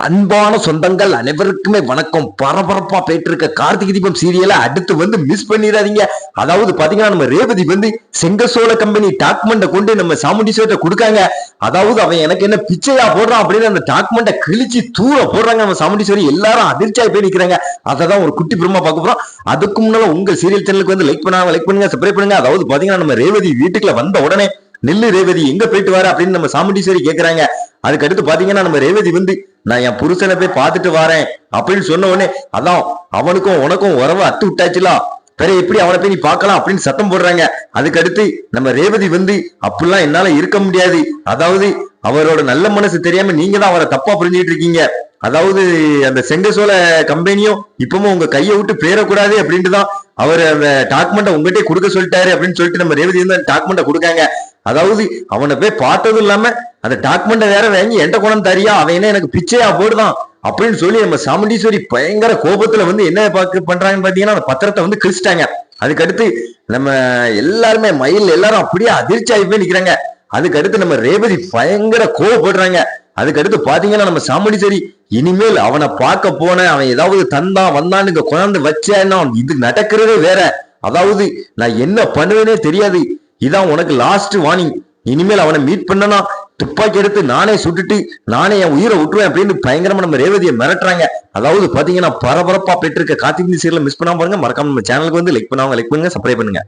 அன்பான சொந்தங்கள் அனைவருக்குமே வணக்கம். பரபரப்பா போயிட்டு இருக்க கார்த்திகை தீபம் சீரியலை அடுத்து வந்து மிஸ் பண்ணிடாதீங்க. அதாவது பாத்தீங்கன்னா நம்ம ரேவதி வந்து செங்கசோல கம்பெனி டாக்குமெண்ட்டை கொண்டு நம்ம சாமுண்டீஸ்வரத்தை கொடுக்காங்க. அதாவது அவன் எனக்கு என்ன பிச்சையா போடுறான் அப்படின்னு அந்த டாக்குமெண்ட்டை கிழிச்சு தூர போடுறாங்க நம்ம சாமுண்டீஸ்வரி. எல்லாரும் அதிர்ச்சியா போய் நிக்கிறாங்க. அததான் ஒரு குட்டி பிரமா பார்க்க போறோம். அதுக்கு முன்னால உங்க சீரியல் சேனலுக்கு வந்து லைக் பண்ணுங்க, சப்ஸ்கிரைப் பண்ணுங்க. அதாவது பாத்தீங்கன்னா நம்ம ரேவதி வீட்டுக்குள்ள வந்த உடனே நெல்லு ரேவதி எங்க போயிட்டு வர அப்படின்னு நம்ம சாமுண்டீஸ்வரி கேக்குறாங்க. அதுக்கு அடுத்து பாத்தீங்கன்னா நம்ம ரேவதி வந்து நான் என் புருஷனை போய் பார்த்துட்டு வரேன் அப்படின்னு சொன்ன உடனே அதான் அவனுக்கும் உனக்கும் உறவு அத்து விட்டாச்சுலாம், வேற எப்படி அவனை போய் நீ பார்க்கலாம் அப்படின்னு சத்தம் போடுறாங்க. அதுக்கு அடுத்து நம்ம ரேவதி வந்து அப்படிலாம் என்னால இருக்க முடியாது, அதாவது அவரோட நல்ல மனசு தெரியாம நீங்க தான் அவரை தப்பா புரிஞ்சுட்டு இருக்கீங்க, அதாவது அந்த செங்கசோல கம்பெனியும் இப்பவும் உங்க கையை விட்டு பேரக்கூடாது அப்படின்ட்டு தான் அவர் அந்த டாக்குமெண்ட்டை உங்ககிட்டே கொடுக்க சொல்லிட்டாரு அப்படின்னு சொல்லிட்டு நம்ம ரேவதி வந்து அந்த டாக்குமெண்ட்டை கொடுக்காங்க. அதாவது அவனை போய் பார்த்ததும் இல்லாம அந்த டாக்குமெண்ட்டை வேற வாங்கி என்கிட்ட கொண்டு தரியா, அவன் என்ன எனக்கு பிச்சையா போடுதான் அப்படின்னு சொல்லி நம்ம சாமுண்டீஸ்வரி பயங்கர கோபத்துல வந்து என்ன பண்றாங்கன்னு பாத்தீங்கன்னா அந்த பத்திரத்தை வந்து கிழிச்சிட்டாங்க. அதுக்கு அடுத்து நம்ம எல்லாருமே மயில் எல்லாரும் அப்படியே அதிர்ச்சி ஆகி போய் நிக்கிறாங்க. அதுக்கு அடுத்து நம்ம ரேவதி பயங்கர கோவப்படுறாங்க. அதுக்கு அடுத்து பாத்தீங்கன்னா நம்ம சாமுண்டீஸ்வரி இனிமேல் அவனை பார்க்க போன அவன் ஏதாவது தந்தான் வந்தான்னு இங்க குழந்தை வச்சேன்னா இது நடக்கிறதே வேற, அதாவது நான் என்ன பண்ணுவேனே தெரியாது, இதான் உனக்கு லாஸ்ட் வார்னிங், இனிமேல் அவனை மீட் பண்ணனா துப்பாக்கி எடுத்து நானே சுட்டுட்டு நானே என் உயிரை விட்டுருவேன் அப்படின்னு பயங்கரமா நம்ம ரேவதியை மிரட்டுறாங்க. அதாவது பாத்தீங்கன்னா பரபரப்பா பெற்றிருக்க கார்த்திகை சீரியலை மிஸ் பண்ணாம பாருங்க. மறக்காம நம்ம சேனலுக்கு வந்து லைக் பண்ணுங்க, சப்ஸ்கிரைப் பண்ணுங்க.